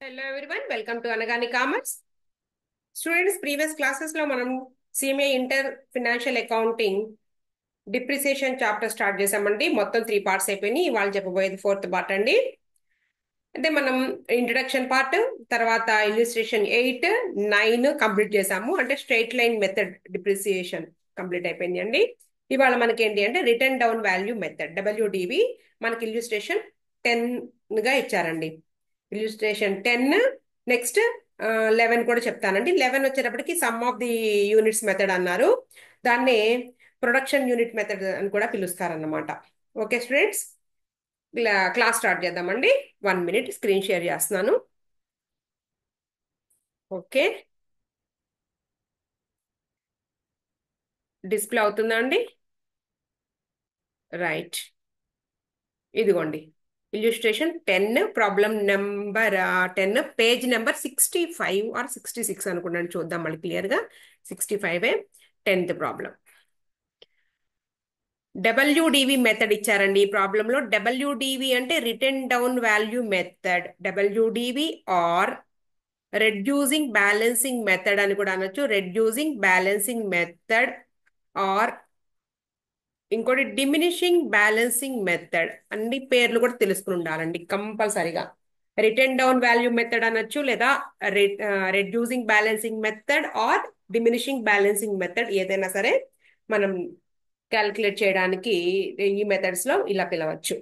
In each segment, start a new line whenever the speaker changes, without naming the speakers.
Hello everyone, welcome to Anagani commerce. Students, previous classes లో మనం CMA inter financial accounting depreciation chapter start చేసామండి. మొత్తం 3 parts అయిపోయినాయి. ఇవాళ చెప్పబోయేది 4th పార్ట్ అండి. అంటే మనం ఇంట్రడక్షన్ పార్ట్, తర్వాత ఇల్లుస్ట్రేషన్ 8, 9 కంప్లీట్ చేసాము. అంటే straight line method depreciation complete అయిపోయింది అండి. ఇవాళ మనకి ఏంటి అంటే written down value method WDV మనకి ఇల్లుస్ట్రేషన్ 10 గా ఇచ్చారండి. ఇల్లుస్ట్రేషన్ 10, నెక్స్ట్ 11 కూడా చెప్తానండి. 11 వచ్చేటప్పటికి sum of the units method అన్నారు. దాన్ని ప్రొడక్షన్ యూనిట్ మెథడ్ అని కూడా పిలుస్తారన్నమాట. ఓకే స్టూడెంట్స్, క్లాస్ స్టార్ట్ చేద్దామండి. 1 మినిట్ స్క్రీన్ షేర్ చేస్తున్నాను. ఓకే, డిస్ప్లే అవుతుందా అండి? రైట్, ఇదిగోండి illustration 10, problem number 10, page number 65 or 66 అనుకున్నాను. చూద్దాం మళ్ళీ క్లియర్గా. 65 10th ప్రాబ్లం. డబ్ల్యూడివి మెథడ్ ఇచ్చారండి ఈ ప్రాబ్లంలో. డబ్ల్యూడివి అంటే written down value method. WDV or reducing balancing method అని కూడా అనొచ్చు. రెడ్యూసింగ్ బ్యాలెన్సింగ్ మెథడ్ ఆర్ ఇంకోటి డిమినిషింగ్ బ్యాలెన్సింగ్ మెథడ్. అన్ని పేర్లు కూడా తెలుసుకుని ఉండాలండి కంపల్సరిగా. రిటర్న్ డౌన్ వాల్యూ మెథడ్ అనొచ్చు, లేదా reducing balancing method are diminishing balancing method. ఏదైనా సరే మనం క్యాలిక్యులేట్ చేయడానికి ఈ మెథడ్స్ లో ఇలా పిలవచ్చు.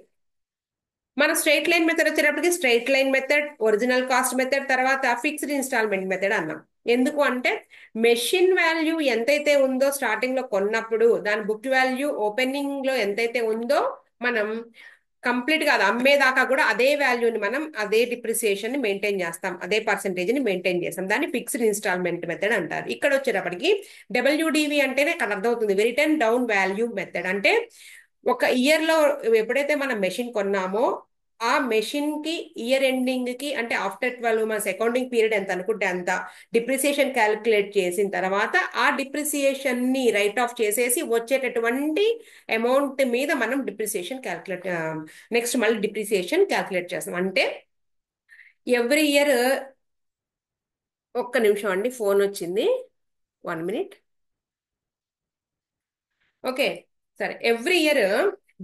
మన స్ట్రైట్ లైన్ మెథడ్ వచ్చేటప్పటికి straight line method, original cost method, తర్వాత ఫిక్స్డ్ ఇన్స్టాల్మెంట్ మెథడ్ అన్నాం. ఎందుకు అంటే మెషిన్ వాల్యూ ఎంతైతే ఉందో స్టార్టింగ్ లో కొన్నప్పుడు, దాని బుక్ వాల్యూ ఓపెనింగ్ లో ఎంతైతే ఉందో మనం కంప్లీట్ గా అది అమ్మేదాకా కూడా అదే వాల్యూని మనం అదే డిప్రిసియేషన్ ని మెయింటైన్ చేస్తాం, అదే పర్సంటేజ్ ని మెయింటైన్ చేస్తాం. దాన్ని ఫిక్స్డ్ ఇన్స్టాల్మెంట్ మెథడ్ అంటారు. ఇక్కడ వచ్చేటప్పటికి డబ్ల్యూడివి అంటేనే ఇక్కడ అర్థమవుతుంది. రిటర్న్ డౌన్ వాల్యూ మెథడ్ అంటే ఒక ఇయర్ లో ఎప్పుడైతే మనం మెషిన్ కొన్నామో ఆ మెషిన్ కి ఇయర్ ఎండింగ్ కి, అంటే ఆఫ్టర్ 12 months అకౌంటింగ్ పీరియడ్ ఎంత అనుకుంటే అంత డిప్రిసియేషన్ క్యాలిక్యులేట్ చేసిన తర్వాత ఆ డిప్రిసియేషన్ ని రైట్ ఆఫ్ చేసేసి వచ్చేటటువంటి అమౌంట్ మీద మనం డిప్రిసియేషన్ క్యాలిక్యులేట్, నెక్స్ట్ మళ్ళీ డిప్రిసియేషన్ క్యాలిక్యులేట్ చేస్తాం. అంటే ఎవ్రీ ఇయర్, ఒక్క నిమిషం అండి, ఫోన్ వచ్చింది. 1 మినిట్. ఓకే, సరే. ఎవ్రీ ఇయర్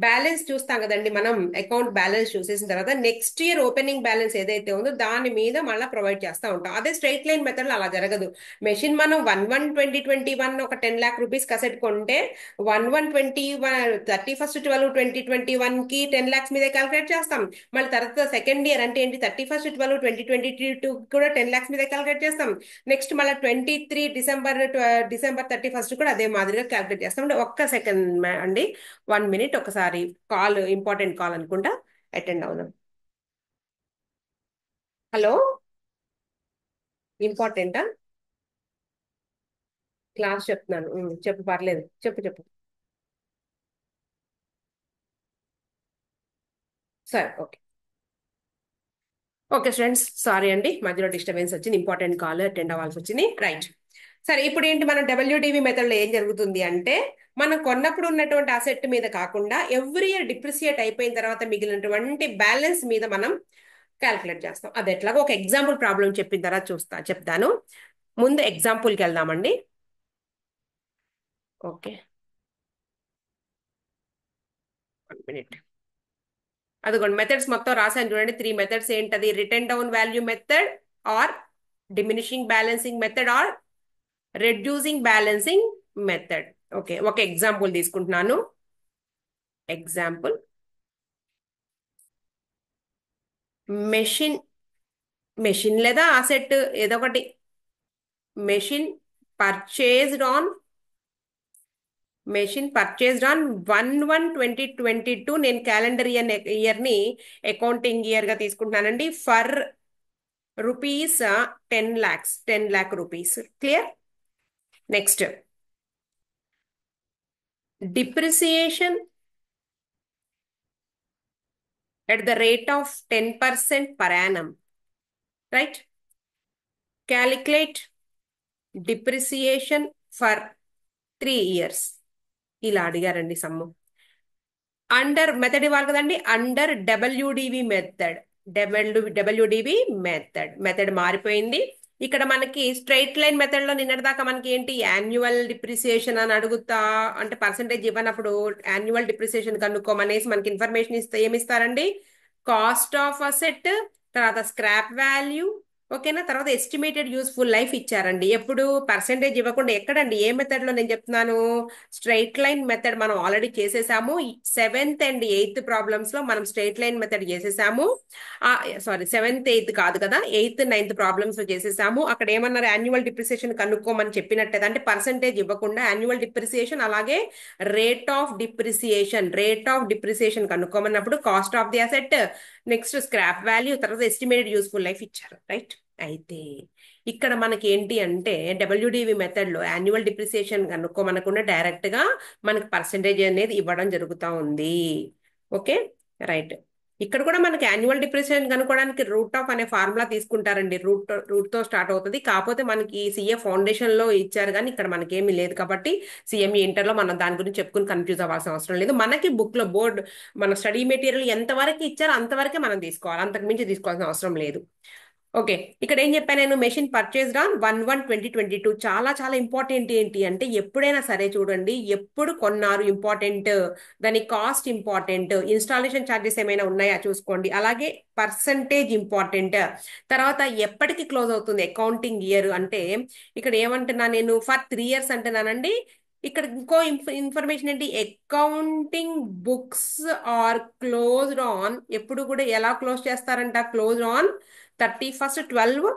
బ్యాలెన్స్ చూస్తాం కదండి మనం. అకౌంట్ బ్యాలెన్స్ చూసేసిన తర్వాత నెక్స్ట్ ఇయర్ ఓపెనింగ్ బ్యాలెన్స్ ఏదైతే ఉందో దాని మీద మళ్ళీ ప్రొవైడ్ చేస్తూ ఉంటాం. అదే స్ట్రైట్ లైన్ మెథడ్ అలా జరగదు. మెషిన్ మనం 1/1/2021 ఒక 10 lakh రూపీస్ కసెట్ కొంటే 1/1/21 31st 12/2021 కి 10 lakhs మీదే క్యాలిక్యులేట్ చేస్తాం. మళ్ళీ తర్వాత సెకండ్ ఇయర్ అంటే ఏంటి, 31st 12/2022 కూడా 10 lakhs మీదే క్యాలిక్యులేట్ చేస్తాం. నెక్స్ట్ మళ్ళీ 23 డిసెంబర్ 31st కూడా అదే మాదిరిగా క్యాలిక్యులేట్ చేస్తాం. అంటే ఒక్క సెకండ్ అండి, 1 మినిట్, ఒకసారి కాల్, ఇంపార్టెంట్ కాల్ అనుకుంటా, అటెండ్ అవుదాం. హలో, ఇంపార్టెంటా? క్లాస్ చెప్తున్నాను. చెప్పు, పర్లేదు, చెప్పు చెప్పు. సరే, ఓకే. ఓకే స్టూడెంట్స్, సారీ అండి, మధ్యలో డిస్టర్బెన్స్ వచ్చింది, ఇంపార్టెంట్ కాల్ అటెండ్ అవ్వాల్సి వచ్చింది. రైట్. సరే, ఇప్పుడు ఏంటి, మనం డబ్ల్యూడివి మెథడ్లో ఏం జరుగుతుంది అంటే మనం కొన్నప్పుడు ఉన్నటువంటి అసెట్ మీద కాకుండా ఎవ్రీ ఇయర్ డిప్రిసియేట్ అయిపోయిన తర్వాత మిగిలినటువంటి బ్యాలెన్స్ మీద మనం క్యాల్కులేట్ చేస్తాం. అది ఎట్లాగో ఒక ఎగ్జాంపుల్ ప్రాబ్లం చెప్పిన తర్వాత చెప్తాను. ముందు ఎగ్జాంపుల్కి వెళ్దామండి. Okay, 1 minute. అదిగోండి, మెథడ్స్ మొత్తం రాశాను చూడండి. 3 మెథడ్స్ ఏంటది? Return down value method or diminishing balancing method are reducing balancing method. Okay, ఒక ఎగ్జాంపుల్ తీసుకుంటున్నాను. ఎగ్జాంపుల్, మెషిన్ మెషిన్ లేదా అసెట్ ఏదో ఒకటి. Machine purchased on machine purchased on 1/1/2022. నేను క్యాలెండర్ ఇయర్ ని అకౌంటింగ్ ఇయర్ గా తీసుకుంటున్నానండి. For rupees 10 lakhs, 10 lakh rupees. Clear? Next, depreciation at the rate of 10% per annum. Right? Calculate depreciation for 3 years. ఇలా అడిగారండి sum. Under method ఇవ్వాలి కదండి. Under WDV method WDB method మారిపోయింది. ఇక్కడ మనకి స్ట్రైట్ లైన్ మెథడ్ లో నిన్నటిదాకా మనకి ఏంటి యాన్యువల్ డిప్రిసియేషన్ అని అడుగుతా, అంటే పర్సంటేజ్ ఇవ్వనప్పుడు యాన్యువల్ డిప్రిసియేషన్ కనుక్కోమనేసి మనకి ఇన్ఫర్మేషన్ ఇస్తే ఏమిస్తారండి? కాస్ట్ ఆఫ్ అసెట్, తర్వాత స్క్రాప్ వాల్యూ, ఓకేనా, తర్వాత ఎస్టిమేటెడ్ యూస్ఫుల్ లైఫ్ ఇచ్చారండి. ఎప్పుడు పర్సంటేజ్ ఇవ్వకుండా ఎక్కడండి, ఏ మెథడ్ లో నేను చెప్తున్నాను? స్ట్రైట్ లైన్ మెథడ్ మనం ఆల్రెడీ చేసేసాము. 7th and 8th ప్రాబ్లమ్స్ లో మనం స్ట్రైట్ లైన్ మెథడ్ చేసేసాము. సారీ, 7th 8th కాదు కదా, 8th 9th ప్రాబ్లమ్స్ లో చేసేసాము. అక్కడ ఏమన్నారు? యాన్యువల్ డిప్రిసియేషన్ కనుక్కోమని చెప్పినట్టే, అంటే పర్సంటేజ్ ఇవ్వకుండా యాన్యువల్ డిప్రిసియేషన్ అలాగే రేట్ ఆఫ్ డిప్రిసియేషన్ కనుక్కోమన్నప్పుడు cost of the asset, next scrap value, తర్వాత ఎస్టిమేటెడ్ యూస్ఫుల్ లైఫ్ ఇచ్చారు, రైట్? అయితే ఇక్కడ మనకి ఏంటి అంటే డబ్ల్యూడివి మెథడ్ లో యాన్యువల్ డిప్రిసియేషన్ కనుక్కోమనకుండా డైరెక్ట్ గా మనకి పర్సంటేజ్ అనేది ఇవ్వడం జరుగుతూ ఉంది. Okay, right. ఇక్కడ కూడా మనకి యాన్యువల్ డిప్రిసియేషన్ కనుక్కోవడానికి రూట్ ఆఫ్ అనే ఫార్ములా తీసుకుంటారండి. రూట్ తో స్టార్ట్ అవుతుంది. కాకపోతే మనకి సిఏ ఫౌండేషన్ లో ఇచ్చారు, కానీ ఇక్కడ మనకి ఏమీ లేదు కాబట్టి సిఎంఈ ఇంటర్ లో మనం దాని గురించి చెప్పుకుని కన్ఫ్యూజ్ అవ్వాల్సిన అవసరం లేదు. మనకి బుక్ లో బోర్డు మన స్టడీ మెటీరియల్ ఎంతవరకు ఇచ్చారో అంతవరకే మనం తీసుకోవాలి, అంతకు మించి తీసుకోవాల్సిన అవసరం లేదు. ఓకే, ఇక్కడ ఏం చెప్పాను నేను? Machine purchased on 1/1/2022. చాలా చాలా ఇంపార్టెంట్. ఏంటి అంటే ఎప్పుడైనా సరే చూడండి, ఎప్పుడు కొన్నారు ఇంపార్టెంట్, దాని కాస్ట్ ఇంపార్టెంట్, ఇన్స్టాలేషన్ ఛార్జెస్ ఏమైనా ఉన్నాయా చూసుకోండి, అలాగే పర్సంటేజ్ ఇంపార్టెంట్, తర్వాత ఎప్పటికి క్లోజ్ అవుతుంది అకౌంటింగ్ ఇయర్ అంటే ఇక్కడ ఏమంటున్నా నేను? ఫర్ 3 years అంటున్నానండి. ఇక్కడ ఇంకో ఇన్ఫర్మేషన్ ఏంటి? Accounting books are closed on, ఎప్పుడు కూడా ఎలా క్లోజ్ చేస్తారంట? క్లోజ్ ఆన్ 31/12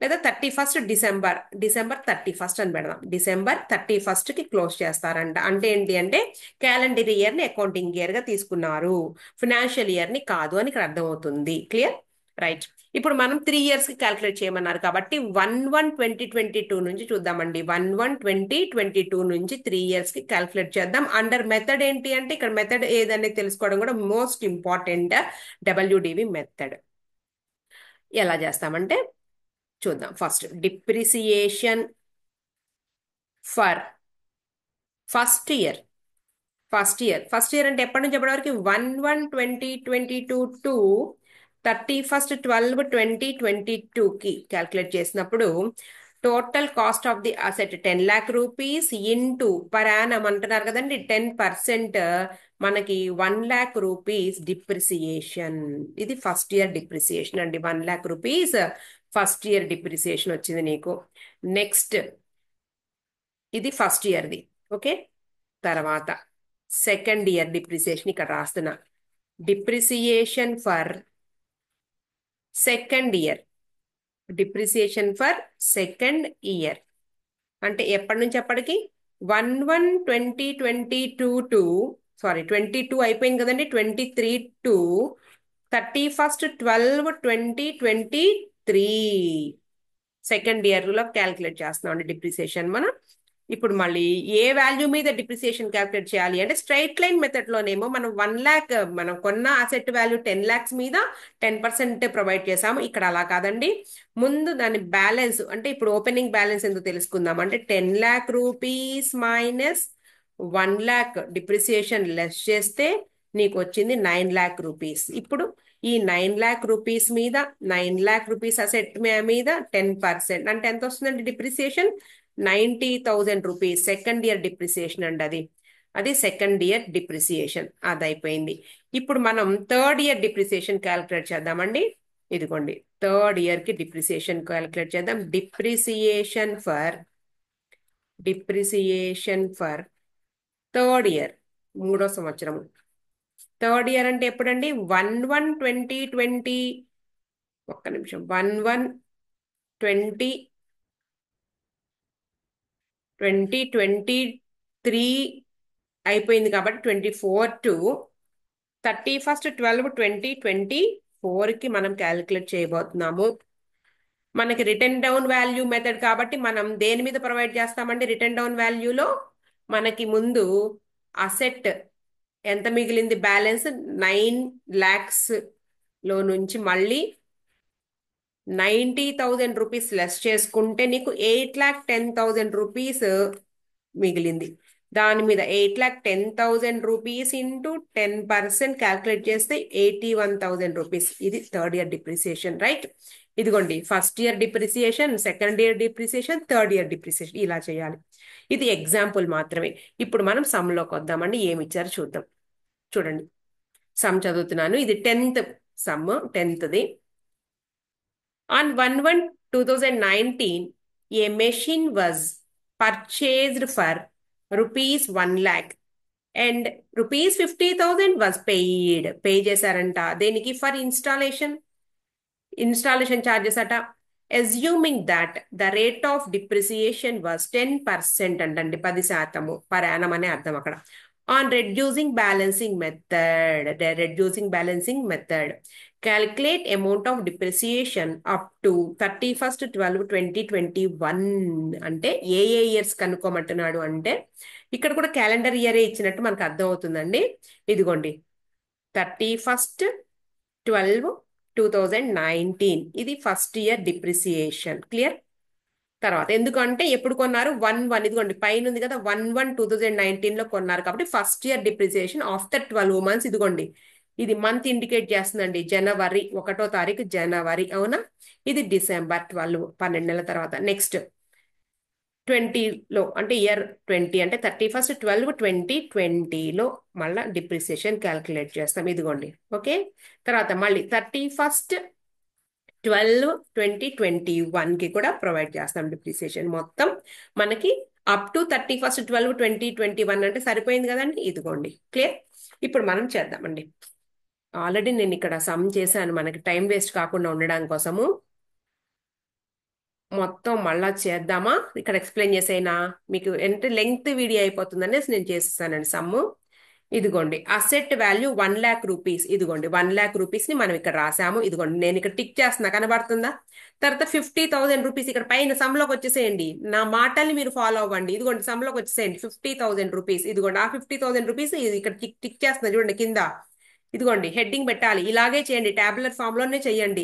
లేదా 31 డిసెంబర్ 31 అని పెడదాం. డిసెంబర్ 31 కి క్లోజ్ చేస్తారంట. అంటే ఏంటి అంటే క్యాలెండర్ ఇయర్ ని అకౌంటింగ్ ఇయర్ గా తీసుకున్నారు, ఫినాన్షియల్ ఇయర్ ని కాదు అని ఇక్కడ అర్థమవుతుంది. Clear, right. ఇప్పుడు మనం 3 years కి క్యాల్కులేట్ చేయమన్నారు కాబట్టి 1/1/2022 నుంచి చూద్దామండి. 1/1/2022 నుంచి 3 years కి క్యాల్కులేట్ చేద్దాం. అండర్ మెథడ్ ఏంటి అంటే ఇక్కడ మెథడ్ ఏదనేది తెలుసుకోవడం కూడా మోస్ట్ ఇంపార్టెంట్. డబ్ల్యూడివి మెథడ్ ఎలా చేస్తామంటే చూద్దాం. First depreciation for first year అంటే ఎప్పటి నుంచి ఎప్పటి వరకు? 1/1/2022 టు 31/12/2022 కి క్యాల్కులేట్ చేసినప్పుడు total cost of the asset 10 lakh rupees into per annum అంటున్నారు కదండి, 10% మనకి 1 lakh రూపీస్ డిప్రిసియేషన్. ఇది ఫస్ట్ ఇయర్ డిప్రిసియేషన్ అండి. 1 lakh rupees first year depreciation వచ్చింది నీకు. నెక్స్ట్ ఇది ఫస్ట్ ఇయర్ది. ఓకే, తర్వాత సెకండ్ ఇయర్ డిప్రిసియేషన్ ఇక్కడ రాస్తున్నా. డిప్రిసియేషన్ ఫర్ సెకండ్ ఇయర్ అంటే ఎప్పటి నుంచి ఎప్పటికి? 1/1/2022 టు, సారీ 22 అయిపోయింది కదండి, 23 టు 31/12/2023 సెకండ్ ఇయర్ లో క్యాల్కులేట్ చేస్తున్నాం అండి డిప్రిసియేషన్ మనం. ఇప్పుడు మళ్ళీ ఏ వాల్యూ మీద డిప్రిసియేషన్ క్యాల్కులేట్ చేయాలి అంటే స్ట్రైట్ లైన్ మెథడ్ లోనేమో మనం 1 lakh, మనం కొన్న అసెట్ వాల్యూ 10 lakhs మీద 10% ప్రొవైడ్ చేసాము. ఇక్కడ అలా కాదండి, ముందు దాని బ్యాలెన్స్ అంటే ఇప్పుడు ఓపెనింగ్ బ్యాలెన్స్ ఎందుకు తెలుసుకుందాం అంటే 10 lakh rupees minus 1 lakh depreciation less చేస్తే నీకు వచ్చింది 9 lakh రూపీస్. ఇప్పుడు ఈ 9 lakh రూపీస్ మీద 9 lakh రూపీస్ అసెట్ మీద 10% అంటే ఎంత వస్తుందండి depreciation? 90,000 rupees. Second year depreciation అండి అది సెకండ్ ఇయర్ డిప్రిసియేషన్. అది అయిపోయింది. ఇప్పుడు మనం థర్డ్ ఇయర్ డిప్రిసియేషన్ క్యాలిక్యులేట్ చేద్దామండి. ఇదిగోండి, థర్డ్ ఇయర్ కి డిప్రిసియేషన్ క్యాలిక్యులేట్ చేద్దాం. డిప్రిసియేషన్ ఫర్ థర్డ్ ఇయర్, మూడో సంవత్సరం. థర్డ్ ఇయర్ అంటే ఎప్పుడండి? 1/1/2020, ఒక్క నిమిషం, 1/1/2023 అయిపోయింది కాబట్టి 24 టు 31/12/2024 కి మనం క్యాలిక్యులేట్ చేయబోతున్నాము. మనకి రిటర్న్ డౌన్ వాల్యూ మెథడ్ కాబట్టి మనం దేని మీద ప్రొవైడ్ చేస్తామండి? రిటర్న్ డౌన్ వాల్యూలో మనకి ముందు అసెట్ ఎంత మిగిలింది బ్యాలెన్స్? 9 lakhs లో నుంచి మళ్ళీ 90,000 రూపీస్ లెస్ చేసుకుంటే నీకు 8,10,000 రూపీస్ మిగిలింది. దాని మీద 8,10,000 రూపీస్ ఇంటూ 10% క్యాల్కులేట్ చేస్తే 81,000 రూపీస్. ఇది థర్డ్ ఇయర్ డిప్రిసియేషన్, రైట్? ఇదిగోండి first year depreciation, second year depreciation, third year depreciation ఇలా చేయాలి. ఇది ఎగ్జాంపుల్ మాత్రమే. ఇప్పుడు మనం సమ్లోకి వద్దామండి. ఏమి ఇచ్చారో చూద్దాం. చూడండి, సమ్ చదువుతున్నాను. ఇది 10th some, 10th the. On 1/1/2019, a machine was purchased for rupees 1 lakh and rupees 50,000 was paid. Pay చేశారంట. దేనికి? ఫర్ ఇన్స్టాలేషన్ ఛార్జెస్ అట. Assuming that the rate of depreciation was 10% అంటండి, 10% పర్ యానం అనే అర్థం అక్కడ. On reducing balancing method calculate amount of depreciation up to 31/12/2021. అంటే ఏ years కనుక్కోమంటున్నాడు అంటే ఇక్కడ కూడా క్యాలెండర్ ఇయరే ఇచ్చినట్టు మనకు అర్థం అవుతుందండి. ఇదిగోండి 31/12/2019 ఇది ఫస్ట్ ఇయర్ డిప్రిసియేషన్. క్లియర్? తర్వాత ఎందుకంటే ఎప్పుడు కొన్నారు? 1/1, ఇదిగోండి పైన ఉంది కదా, 1/1/2019 కొన్నారు కాబట్టి first year depreciation after 12 months. ఇదిగోండి ఇది మంత్ ఇండికేట్ చేస్తుందండి. జనవరి 1వ తారీఖు జనవరి, అవునా? ఇది డిసెంబర్ 12 నెలల తర్వాత. నెక్స్ట్ 20లో అంటే ఇయర్ 20 అంటే 31/12/2020లో మళ్ళీ డిప్రిసియేషన్ క్యాల్కులేట్ చేస్తాం. ఇదిగోండి, ఓకే. తర్వాత మళ్ళీ 31/12/2021కి కూడా ప్రొవైడ్ చేస్తాం డిప్రిసియేషన్. మొత్తం మనకి అప్ టు 31/12/2021 అంటే సరిపోయింది కదండి. ఇదిగోండి, క్లియర్? ఇప్పుడు మనం చేద్దామండి. ఆల్రెడీ నేను ఇక్కడ సమ్ చేశాను, మనకి టైం వేస్ట్ కాకుండా ఉండడం కోసము. మొత్తం మళ్ళా చేద్దామా? ఇక్కడ ఎక్స్ప్లెయిన్ చేసేనా? మీకు ఎంత లెంగ్త్ వీడియో అయిపోతుందనేసి నేను చేస్తానండి సమ్ము. ఇదిగోండి అసెట్ వాల్యూ 1 lakh రూపీస్. ఇదిగోండి 1 lakh రూపీస్ ని మనం ఇక్కడ రాసాము. ఇదిగోండి నేను ఇక్కడ టిక్ చేస్తున్నా, కనబడుతుందా? తర్వాత 50,000 రూపీస్ ఇక్కడ పైన సమ్లోకి వచ్చేసేయండి. నా మాటల్ని మీరు ఫాలో అవ్వండి. ఇదిగోండి సమ్లోకి వచ్చేసేయండి 50,000 రూపీస్. ఇదిగోండి ఆ 50,000 రూపీస్ ఇక్కడ టిక్ చేస్తున్నా చూడండి కింద. ఇదిగోండి హెడ్డింగ్ పెట్టాలి. ఇలాగే చేయండి, టాబులర్ ఫామ్ లోనే చేయండి.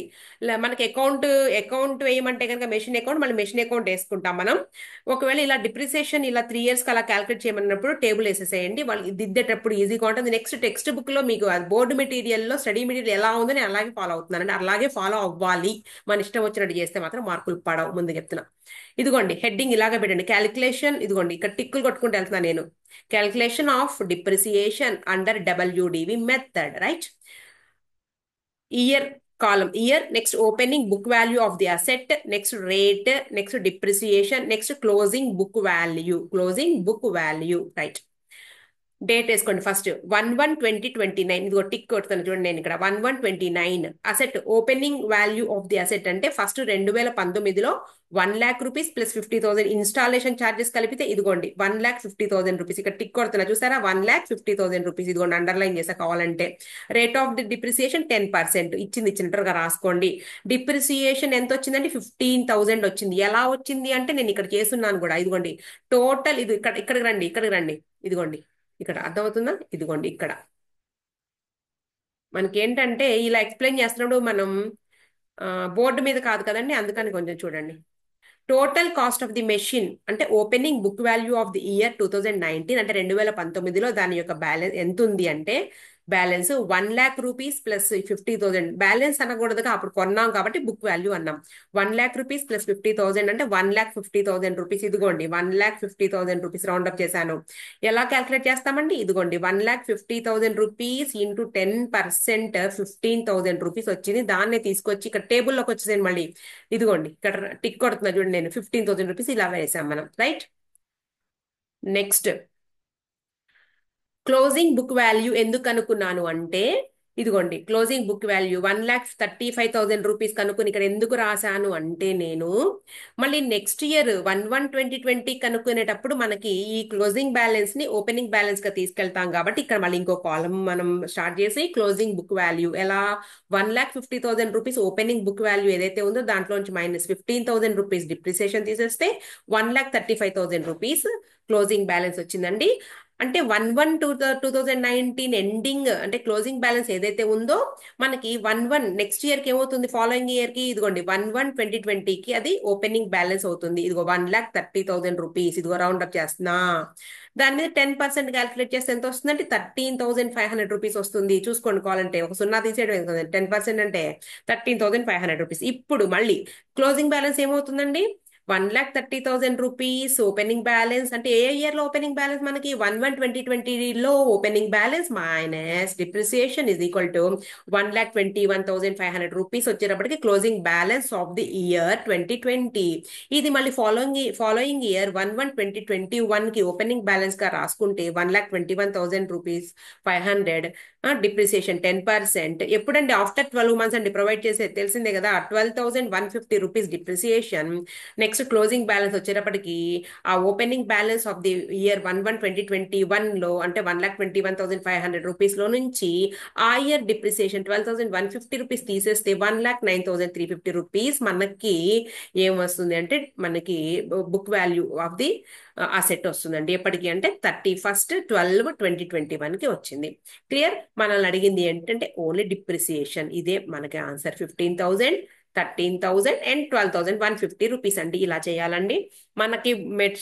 మనకి అకౌంట్ వేయమంటే కనుక మెషిన్ అకౌంట్, మళ్ళీ మెషిన్ అకౌంట్ వేసుకుంటాం మనం. ఒకవేళ ఇలా డిప్రిసియేషన్ ఇలా 3 years అలా క్యాల్కులేట్ చేయమన్నప్పుడు టేబుల్ వేసేసేయండి. వాళ్ళు దిద్దేటప్పుడు ఈజీగా ఉంటుంది. నెక్స్ట్ టెక్స్ట్ బుక్ లో మీకు బోర్డు మెటీరియల్లో స్టడీ మెటీరియల్ ఎలా ఉందో నేను అలాగే ఫాలో అవుతున్నానండి. అలాగే ఫాలో అవ్వాలి. మన ఇష్టం వచ్చినట్టు చేస్తే మాత్రం మార్కులు పడవు, ముందు చెప్తున్నా. ఇదిగోండి హెడ్డింగ్ ఇలాగే పెట్టండి. క్యాలిక్యులేషన్, ఇదిగోండి ఇక్కడ టిక్కులు కొట్టుకుంటూ వెళ్తున్నా నేను. Calculation of depreciation under WDV method, right? Year కాలం year, next opening book value of the asset, next rate, next depreciation, next closing book value, right? Date వేసుకోండి. ఫస్ట్ 1/1/2029, ఇదిగో టిక్ కొడుతాను చూడండి నేను ఇక్కడ. 1/1/29 asset opening value of the asset అంటే first 2019లో 1 lakh rupees plus 50,000 installation charges కలిపితే ఇదిగోండి 1,50,000 రూపీస్. ఇక్కడ టిక్ కొడుతున్నా చూసారా? 1,50,000 రూపీస్. ఇదిగోండి అండర్లైన్ చేసా కావాలంటే. Rate of the depreciation 10%. ఇచ్చినట్టుగా రాసుకోండి. డిప్రిసియేషన్ ఎంత వచ్చిందంటే 15,000 వచ్చింది. ఎలా వచ్చింది అంటే నేను ఇక్కడ చేస్తున్నాను కూడా. ఇదిగోండి టోటల్, ఇది ఇక్కడికి రండి. ఇదిగోండి ఇక్కడ అర్థమవుతుందా? ఇదిగోండి ఇక్కడ మనకి ఏంటంటే ఇలా ఎక్స్ప్లెయిన్ చేస్తున్నప్పుడు మనం బోర్డు మీద కాదు కదండి, అందుకని కొంచెం చూడండి. Total cost of the machine అంటే opening book value of the year 2019 అంటే 2019లో దాని యొక్క బ్యాలెన్స్ ఎంత ఉంది అంటే balance 1 lakh rupees plus 50,000. Balance అనకూడదుగా, అప్పుడు కొన్నాం కాబట్టి బుక్ వాల్యూ అన్నాం. 1 lakh రూపీస్ ప్లస్ 50,000 అంటే 1,50,000 రూపీస్. ఇదిగోండి 1,50,000 రూపీస్ రౌండ్ అప్ చేశాను. ఎలా క్యాల్కులేట్ చేస్తామండి? ఇదిగోండి 1,50,000 రూపీస్ ఇంటూ 10% 15,000 రూపీస్ వచ్చింది. దాన్నే తీసుకొచ్చి ఇక్కడ టేబుల్లోకి వచ్చేసాను మళ్ళీ. ఇదిగోండి ఇక్కడ టిక్ కొడుతున్నా చూడండి నేను. 15,000 రూపీస్ ఇలా వేసాం మనం, right? Next closing book value ఎందుకు కనుక్కున్నాను అంటే ఇదిగోండి క్లోజింగ్ బుక్ వాల్యూ 1,35,000 రూపీస్ కనుక్కుని ఇక్కడ ఎందుకు రాశాను అంటే నేను మళ్ళీ నెక్స్ట్ ఇయర్ 1/1/2020 కనుక్కునేటప్పుడు మనకి ఈ క్లోజింగ్ బ్యాలెన్స్ ని ఓపెనింగ్ బ్యాలెన్స్ గా తీసుకెళ్తాం కాబట్టి ఇక్కడ మళ్ళీ ఇంకో కాలం మనం స్టార్ట్ చేసి క్లోజింగ్ బుక్ వాల్యూ ఎలా 1,50,000 రూపీస్ ఓపెనింగ్ బుక్ వాల్యూ ఏదైతే ఉందో దాంట్లోంచి మైనస్ 15,000 రూపీస్ డిప్రిసియేషన్ తీసేస్తే 1,35,000 రూపీస్ క్లోజింగ్ బ్యాలెన్స్ వచ్చిందండి. అంటే 1/1/2019 ఎండింగ్ అంటే క్లోజింగ్ బ్యాలెన్స్ ఏదైతే ఉందో మనకి 1/1 నెక్స్ట్ ఇయర్ కి ఏమవుతుంది, ఫాలోయింగ్ ఇయర్ కి ఇదిగోండి 1/1/2020కి అది ఓపెనింగ్ బ్యాలెన్స్ అవుతుంది. ఇదిగో 1,30,000 రూపీస్. ఇదిగో రౌండ్ అప్ చేస్తున్నా. దాని మీద 10% క్యాలిక్యులేట్ చేస్తే ఎంత వస్తుందంటే 13,500 రూపీస్ వస్తుంది. చూసుకోండి కావాలంటే, ఒక సున్నా తీసేయడం 10% అంటే 13,500 రూపీస్. ఇప్పుడు మళ్ళీ క్లోజింగ్ బ్యాలెన్స్ ఏమవుతుందండి, 1,30,000 రూపీస్ ఓపెనింగ్ బ్యాలెన్స్. అంటే ఏ ఇయర్ లో ఓపెనింగ్ బ్యాలెన్స్ మనకి 1/1/2020లో opening balance minus depreciation is equal to 1,21,500 rupees వచ్చేటప్పటికి closing balance of the year 2020. ఇది మళ్ళీ ఫాలోయింగ్ ఇయర్ 1/1/2021 కి ఓపెనింగ్ బ్యాలెన్స్ గా రాసుకుంటే 1,21,000 రూపీస్ 500 డిప్రిసియేషన్ 10%. ఎప్పుడంటే ఆఫ్టర్ 12 months అండి ప్రొవైడ్ చేసేది తెలిసిందే కదా. 12,150 rupees depreciation. Next closing balance వచ్చేటప్పటికి ఆ opening balance of the year 1/1/2021లో అంటే 1,21,500 రూపీస్ లో నుంచి ఆ ఇయర్ డిప్రిసియేషన్ 12,150 రూపీస్ తీసేస్తే 1,09,350 రూపీస్ మనకి ఏం వస్తుంది అంటే మనకి book value of the asset వస్తుందండి. ఎప్పటికి అంటే 31/12/2021కి వచ్చింది. క్లియర్. మనల్ని అడిగింది ఏంటంటే ఓన్లీ డిప్రిసియేషన్. ఇదే మనకి ఆన్సర్. 15,000, 13,000 అండ్ 12,150 రూపీస్ అండి. ఇలా చేయాలండి. మనకి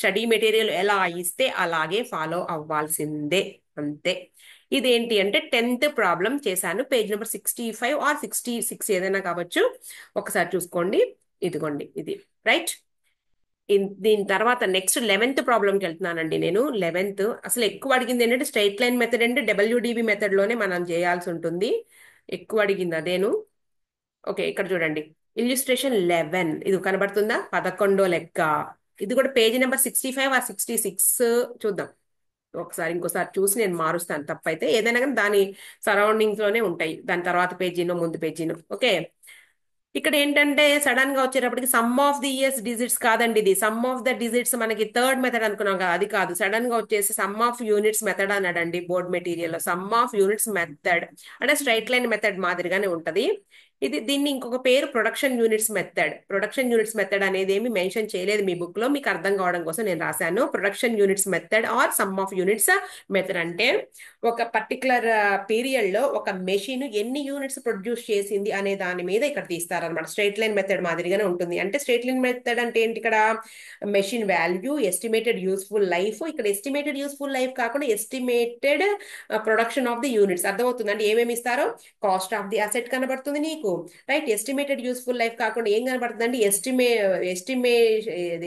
స్టడీ మెటీరియల్ ఎలా ఇస్తే అలాగే ఫాలో అవ్వాల్సిందే, అంతే. ఇదేంటి అంటే 10th ప్రాబ్లం చేశాను. పేజ్ నెంబర్ 65 ఆర్ 66 ఏదైనా కావచ్చు. ఒకసారి చూసుకోండి. ఇదిగోండి ఇది. రైట్. దీని తర్వాత నెక్స్ట్ 11th ప్రాబ్లంకి వెళ్తున్నానండి నేను. 11th అసలు ఎక్కువ అడిగింది ఏంటంటే straight line method and WDV method లోనే మనం చేయాల్సి ఉంటుంది. ఎక్కువ అడిగింది అదేను. ఓకే, ఇక్కడ చూడండి. ఇల్యూస్ట్రేషన్ 11 ఇది కనబడుతుందా, 11వ లెక్క. ఇది కూడా పేజీ నెంబర్ 65 ఆ 66 చూద్దాం. ఒకసారి ఇంకోసారి చూసి నేను మారుస్తాను తప్పైతే. ఏదైనా కానీ దాని సరౌండింగ్స్ లోనే ఉంటాయి, దాని తర్వాత పేజీనో ముందు పేజీనో. ఓకే. ఇక్కడ ఏంటంటే సడన్ గా వచ్చేటప్పటికి sum of the years digits కాదండి, ఇది సమ్ ఆఫ్ ద డిజిట్స్ మనకి థర్డ్ మెథడ్ అనుకున్నాం కదా, అది కాదు. సడన్ గా వచ్చేసి సమ్ ఆఫ్ యూనిట్స్ మెథడ్ అన్నాడండి బోర్డ్ మెటీరియల్ లో. సమ్ ఆఫ్ యూనిట్స్ మెథడ్ అంటే స్ట్రైట్ లైన్ మెథడ్ మాదిరిగానే ఉంటది. దీన్ని ఇంకొక పేరు production units method. Production units method అనేది ఏమి మెన్షన్ చేయలేదు మీ బుక్ లో, మీకు అర్థం కావడం కోసం నేను రాశాను. Production units method or sum of units method అంటే ఒక పర్టికులర్ పీరియడ్ లో ఒక మెషిన్ ఎన్ని యూనిట్స్ ప్రొడ్యూస్ చేసింది అనే దాని మీద ఇక్కడ తీస్తారనమాట. స్ట్రైట్ లైన్ మెథడ్ మాదిరిగానే ఉంటుంది. అంటే స్ట్రైట్ లైన్ మెథడ్ అంటే ఏంటి, ఇక్కడ machine value, estimated useful life. ఇక్కడ ఎస్టిమేటెడ్ యూస్ఫుల్ లైఫ్ కాకుండా estimated production of the units. అర్థమవుతుంది అంటే ఏమేమి ఇస్తారో. కాస్ట్ ఆఫ్ ది అసెట్ కనబడుతుంది నీకు, రైట్. ఎస్టిమేటెడ్ యూస్ఫుల్ లైఫ్ కాకుండా ఏం కనబడుతుందండి,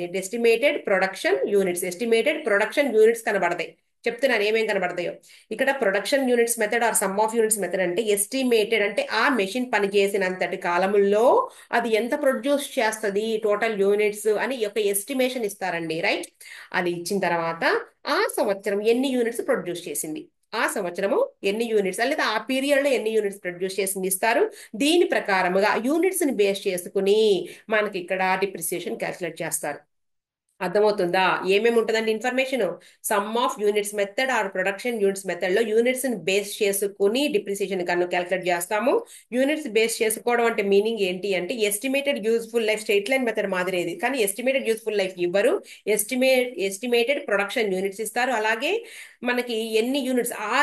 estimated production units. Estimated production units కనబడతాయి. చెప్తున్నాను ఏమేం కనబడతాయో. ఇక్కడ production units method or sum of units method అంటే ఎస్టిమేటెడ్ అంటే ఆ మెషిన్ పనిచేసినంతటి కాలముల్లో అది ఎంత ప్రొడ్యూస్ చేస్తుంది టోటల్ యూనిట్స్ అని ఒక ఎస్టిమేషన్ ఇస్తారండి, రైట్. అది ఇచ్చిన తర్వాత ఆ సంవత్సరం ఎన్ని యూనిట్స్ ప్రొడ్యూస్ చేసింది, ఆ సంవత్సరము ఎన్ని యూనిట్స్ లేదా ఆ పీరియడ్ లో ఎన్ని యూనిట్స్ ప్రొడ్యూస్ చేసింది ఇస్తారు. దీని ప్రకారముగా యూనిట్స్ ని బేస్ చేసుకుని మనకి ఇక్కడ డిప్రిసియేషన్ క్యాల్కులేట్ చేస్తారు. అర్థమవుతుందా ఏమేమి ఉంటుందండి information. Sum of units method or production units method లో యూనిట్స్ ని బేస్ చేసుకుని డిప్రిసియేషన్ కన్నా క్యాల్కులేట్ చేస్తాము. యూనిట్స్ బేస్ చేసుకోవడం అంటే మీనింగ్ ఏంటి అంటే estimated useful life straight line method మాదిరేది, కానీ ఎస్టిమేటెడ్ యూస్ఫుల్ లైఫ్ ఇవ్వరు. ఎస్టిమేటెడ్ ప్రొడక్షన్ యూనిట్స్ ఇస్తారు. అలాగే మనకి ఎన్ని యూనిట్స్ ఆ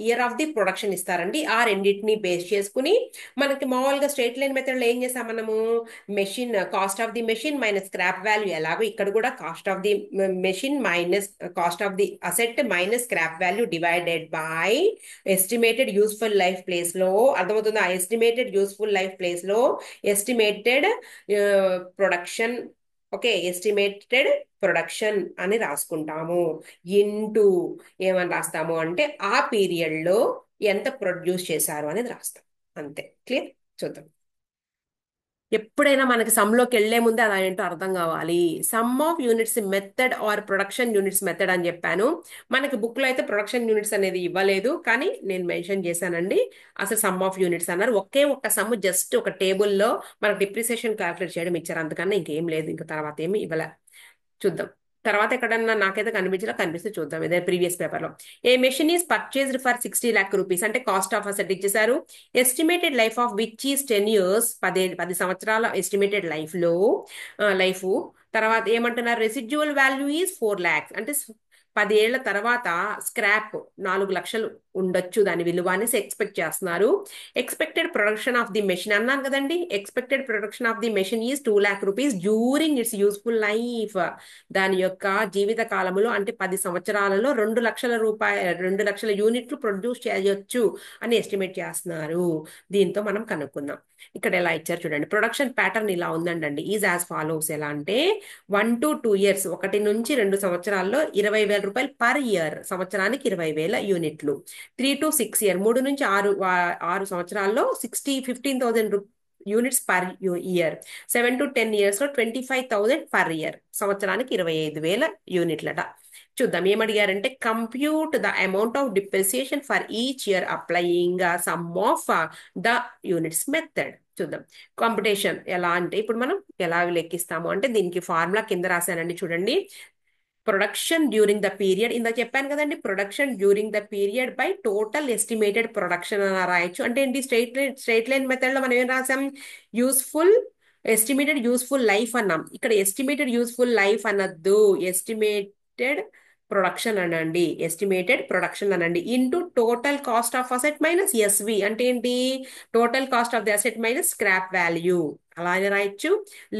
ఇయర్ ఆఫ్ ది ప్రొడక్షన్ ఇస్తారండి. ఆ రెండింటిని బేస్ చేసుకుని మనకి మామూలుగా స్ట్రైట్ లైన్ మెథడ్ లో ఏం చేస్తాం మనము, machine cost of the machine minus scrap value. ఎలాగో ఇక్కడ కూడా cost of the machine minus cost of the asset minus scrap value divided by estimated useful life place లో. అర్థమవుతుంది. ఆ ఎస్టిమేటెడ్ యూస్ఫుల్ లైఫ్ ప్లేస్ లో estimated production, okay, estimated production అని రాసుకుంటాము. Into ఏమని రాస్తాము అంటే ఆ పీరియడ్ లో ఎంత ప్రొడ్యూస్ చేశారు అనేది రాస్తాం. అంతే. క్లియర్. చూద్దాం. ఎప్పుడైనా మనకి సమ్లోకి వెళ్లే ముందే అలా ఏంటో అర్థం కావాలి. Some of units method or production units method అని చెప్పాను. మనకి బుక్ లో అయితే ప్రొడక్షన్ యూనిట్స్ అనేది ఇవ్వలేదు, కానీ నేను మెన్షన్ చేశానండి. అసలు సమ్ ఆఫ్ యూనిట్స్ అన్నారు. ఒకే ఒక్క సమ్ జస్ట్ ఒక టేబుల్లో మనకు డిప్రిసియేషన్ క్యాల్కులేట్ చేయడం ఇచ్చారు, అంతకన్నా ఇంకేం లేదు. ఇంకా తర్వాత ఏమి ఇవ్వలే. చూద్దాం. తర్వాత ఎక్కడన్నా నాకైతే కనిపిస్తే చూద్దాం. ఏదైనా ప్రీవియస్ పేపర్ లో a machine is purchased for 60 lakh rupees అంటే కాస్ట్ ఆఫ్ అసెట్ ఇచ్చేసారు. Estimated life of which is 10 years, 10 సంవత్సరాల ఎస్టిమేటెడ్ లైఫ్ తర్వాత ఏమంటున్నారు, రెసిడ్యువల్ వాల్యూ ఈజ్ 4 lakhs అంటే 10 ఏళ్ల తర్వాత స్క్రాప్ 4 లక్షలు ఉండొచ్చు దాని విలువ అనేసి ఎక్స్పెక్ట్ చేస్తున్నారు. Expected production of the machine అన్నాను కదండి. Expected production of the machine is 2 lakh rupees during it's useful life. దాని యొక్క జీవిత కాలంలో అంటే 10 సంవత్సరాలలో 2 లక్షల యూనిట్లు ప్రొడ్యూస్ చేయొచ్చు అని ఎస్టిమేట్ చేస్తున్నారు. దీంతో మనం కనుక్కుందాం. ఇక్కడ ఎలా ఇచ్చారు చూడండి. ప్రొడక్షన్ ప్యాటర్న్ ఇలా ఉందండి. Is as follows. ఎలా అంటే 1 to 2 years, 1 నుంచి 2 సంవత్సరాల్లో 20,000 రూపాయలు పర్ ఇయర్, సంవత్సరానికి 20,000 యూనిట్లు. 3 to 6 years, 3 నుంచి 6 సంవత్సరాల్లో 15,000 units per year. 7 to 10 years లో 25,000 పర్ ఇయర్, సంవత్సరానికి 25,000 యూనిట్లట. చూద్దాం ఏమడిగారంటే compute the amount of depreciation for each year applying sum of the units method. చూద్దాం కాంపిటీషన్ ఎలా అంటే ఇప్పుడు మనం ఎలా లెక్కిస్తాము అంటే దీనికి ఫార్ములా కింద రాశానండి చూడండి. ప్రొడక్షన్ డ్యూరింగ్ ద పీరియడ్, ఇందా చెప్పాను కదండి, production during the period by total estimated production అని రాయొచ్చు. అంటే ఏంటి, స్ట్రైట్ లైన్ మెథడ్ లో మనం ఏం రాసాం, యూస్ఫుల్ ఎస్టిమేటెడ్ యూస్ఫుల్ లైఫ్ అన్నాం. ఇక్కడ ఎస్టిమేటెడ్ యూస్ఫుల్ లైఫ్ అనద్దు, ఎస్టిమేటెడ్ ప్రొడక్షన్ అనండి, ఎస్టిమేటెడ్ ప్రొడక్షన్ అనండి. Into total cost of asset minus SV అంటే ఏంటి, total cost of the asset minus scrap value, అలానే రాయొచ్చు.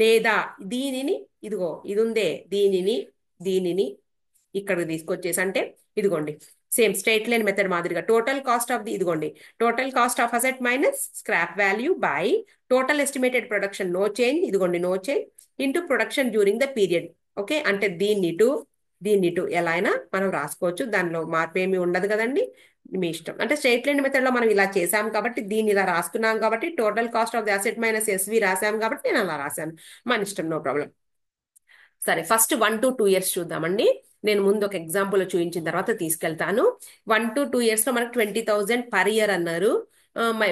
లేదా దీనిని, ఇదిగో ఇది ఉందే, దీనిని ఇక్కడికి తీసుకొచ్చేసి అంటే ఇదిగోండి సేమ్ స్ట్రైట్ లైన్ మెథడ్ మాదిరిగా టోటల్ కాస్ట్ ఆఫ్ ది, ఇదిగోండి total cost of asset minus scrap value by total estimated production, no change, ఇదిగోండి no change, into production during the period. Okay, అంటే దీన్ని ఎలా అయినా మనం రాసుకోవచ్చు, దానిలో మార్పు ఏమి ఉండదు కదండి, మీ ఇష్టం. అంటే స్ట్రైట్ లైన్ మెథడ్ లో మనం ఇలా చేసాం కాబట్టి, దీన్ని ఇలా రాసుకున్నాం కాబట్టి, total cost of the asset minus SV రాసాం కాబట్టి నేను అలా రాశాను, మన ఇష్టం, నో ప్రాబ్లం. సరే, ఫస్ట్ 1 to 2 years చూద్దామండి. నేను ముందు ఒక ఎగ్జాంపుల్ చూపించిన తర్వాత తీసుకెళ్తాను. 1 to 2 years లో మనకు 20,000 పర్ ఇయర్ అన్నారు.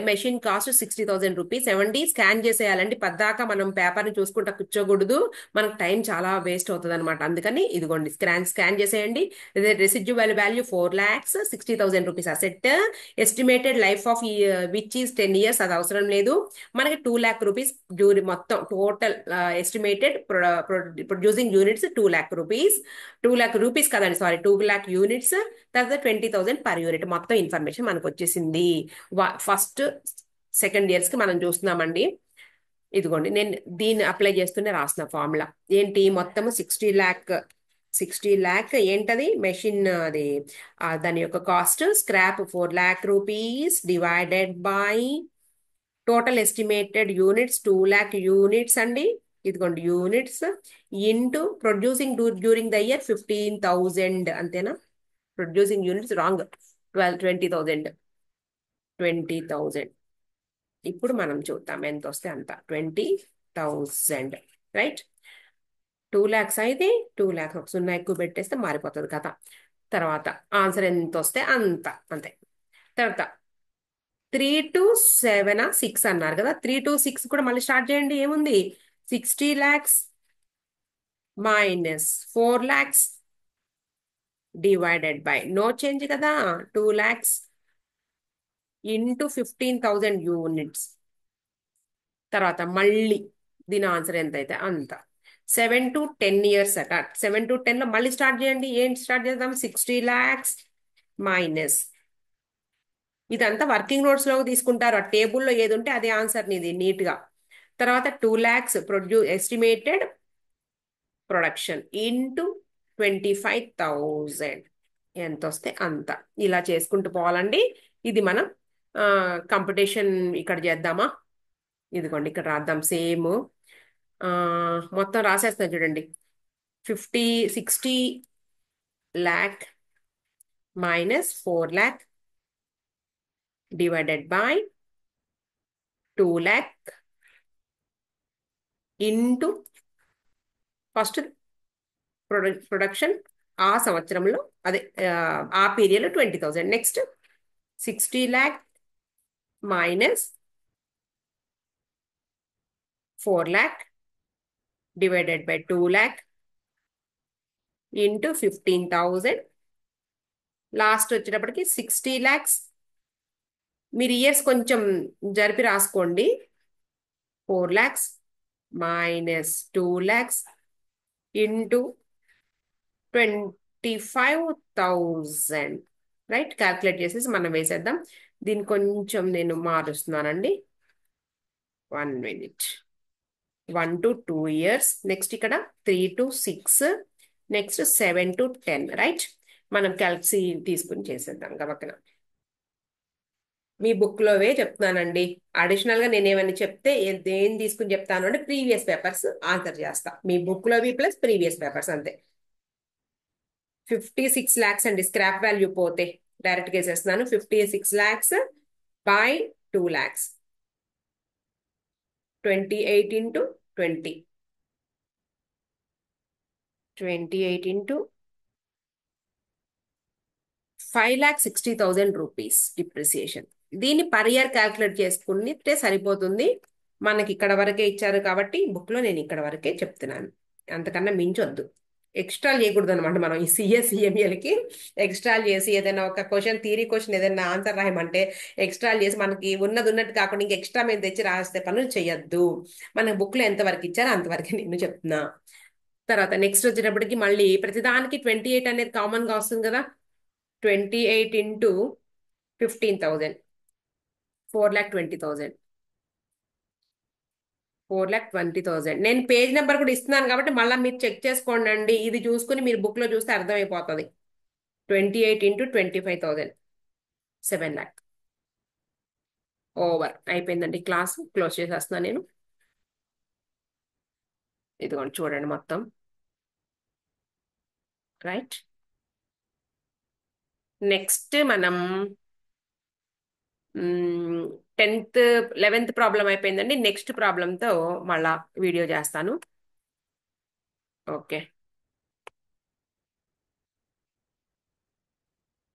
Machine cost 60,000 rupees. ఏమండి స్కాన్ చేసేయాలండి, పద్దాకా మనం పేపర్ని చూసుకుంటా కూర్చోకూడదు, మనకు టైం చాలా వేస్ట్ అవుతుంది అనమాట. అందుకని ఇదిగోండి స్కాన్ చేసేయండి. Residual value 4 lakhs, 60,000 rupees asset. Estimated life of which is 10 years, అది అవసరం లేదు మనకి. 2 lakh రూపీస్ డ్యూరీ, మొత్తం total estimated producing units 2 lakh rupees. 2 lakh rupees కదండి, సారీ 2 lakh యూనిట్స్. తర్వాత 20,000 పర్ యూనిట్, మొత్తం ఇన్ఫర్మేషన్ మనకు వచ్చేసింది. ఫస్ట్ సెకండ్ ఇయర్స్ కి మనం చూస్తున్నామండి. ఇదిగోండి నేను దీన్ని అప్లై చేస్తూనే రాసిన ఫార్ములా ఏంటి, మొత్తం 60 lakh ఏంటది మెషిన్, అది దాని యొక్క cost scrap 4 lakh rupees divided by total estimated units 2 lakh units అండి, ఇదిగోండి units, into producing during the year 15,000. అంతేనా, ప్రొడ్యూసింగ్ యూనిట్స్ రాంగ్, 20,000. ఇప్పుడు మనం చూద్దాం ఎంత వస్తే అంత, 20,000 రైట్. 2 lakhs అయితే 2 lakhs ఒక సున్నా ఎక్కువ పెట్టేస్తే మారిపోతుంది కదా. తర్వాత ఆన్సర్ ఎంత వస్తే అంత, అంతే. తర్వాత 3 to 7 6 అన్నారు కదా, 3 to 6 కూడా మళ్ళీ స్టార్ట్ చేయండి. ఏముంది, 60 lakhs minus 4 lakhs divided by, no change కదా, 2 lakhs ఇంటూ 15,000 యూనిట్స్. తర్వాత మళ్ళీ దీని ఆన్సర్ ఎంత అయితే అంత. 7 to 10 years అట. 7 to 10 లో మళ్ళీ స్టార్ట్ చేయండి. ఏంటి స్టార్ట్ చేద్దాం, 60 lakhs మైనస్, ఇదంతా వర్కింగ్ నోట్స్ లో తీసుకుంటారు, ఆ టేబుల్లో ఏది ఉంటే అదే ఆన్సర్ నీది నీట్ గా. తర్వాత 2 lakhs ఎస్టిమేటెడ్ ప్రొడక్షన్ ఇంటూ 25,000, ఎంత వస్తే అంత. ఇలా చేసుకుంటూ పోవాలండి. ఇది మనం కాంపిటీషన్ ఇక్కడ చేద్దామా, ఇదిగోండి ఇక్కడ రాద్దాం సేమ్. మొత్తం రాసేస్తాను చూడండి. 60 lakh minus 4 lakh divided by 2 lakh into first production ఆ సంవత్సరంలో, అదే ఆ పీరియడ్లో 20,000. Next 60 lakh minus 4 lakh divided by 2 lakh into 15,000. Last వచ్చేటప్పటికి 60 lakhs, మీరు ఇయర్స్ కొంచెం జరిపి రాసుకోండి. 4 lakhs minus 2 lakhs into 55,000 right. Calculate చేసేసి మనం వేసేద్దాం. దీన్ని కొంచెం నేను మారుస్తున్నానండి. 1 minute. 1 to 2 years. నెక్స్ట్ ఇక్కడ 3 to 6. Next 7 to 10. రైట్. మనం క్యాల్సి తీసుకుని చేసేద్దాం గబక్కన. మీ బుక్ లోవే చెప్తున్నానండి. అడిషనల్ గా నేను ఏమైనా చెప్తే దేని తీసుకుని చెప్తాను అంటే ప్రీవియస్ పేపర్స్ ఆన్సర్ చేస్తా. మీ బుక్ లోవి ప్లస్ ప్రీవియస్ పేపర్స్ అంతే. 56 lakhs అండి స్క్రాప్ వాల్యూ పోతే. డైరెక్ట్ గా వేసేస్తున్నాను. 56 lakhs by 2 lakhs. 28 into 20. 28 into 5,60,000 rupees depreciation. దీన్ని పర్ ఇయర్ క్యాల్కులేట్ చేసుకుంటే సరిపోతుంది. మనకి ఇక్కడ వరకే ఇచ్చారు కాబట్టి బుక్ లో నేను ఇక్కడ వరకే చెప్తున్నాను. అంతకన్నా మించొద్దు. ఎక్స్ట్రా చేయకూడదు అనమాట. మనం ఈ సిఎస్ఈఎంఎల్కి ఎక్స్ట్రా చేసి ఏదైనా ఒక క్వశ్చన్ థియరీ క్వశ్చన్ ఏదైనా ఆన్సర్ రాయమంటే ఎక్స్ట్రా చేసి మనకి ఉన్నది ఉన్నట్టు కాకుండా ఇంకా ఎక్స్ట్రా మేము తెచ్చి రాస్తే పనులు చేయొద్దు. మన బుక్ లో ఎంత వరకు ఇచ్చారో అంతవరకు నేను చెప్తున్నా. తర్వాత నెక్స్ట్ వచ్చేటప్పటికి మళ్ళీ ప్రతిదానికి 28 అనేది కామన్ గా వస్తుంది కదా. 28 into 15,000. 4,20,000. 4,20,000. నేను పేజ్ నెంబర్ కూడా ఇస్తున్నాను కాబట్టి మళ్ళీ మీరు చెక్ చేసుకోండి అండి. ఇది చూసుకుని మీరు బుక్ లో చూస్తే అర్థమైపోతుంది. 28 into 25,000. 7 lakh. ఓవర్ అయిపోయిందండి. క్లాస్ క్లోజ్ చేసేస్తున్నాను నేను. ఇదిగోండి చూడండి మొత్తం. రైట్. నెక్స్ట్ మనం 10th 11th ప్రాబ్లం అయిపోయిందండి. నెక్స్ట్ ప్రాబ్లంతో మళ్ళా వీడియో చేస్తాను. ఓకే.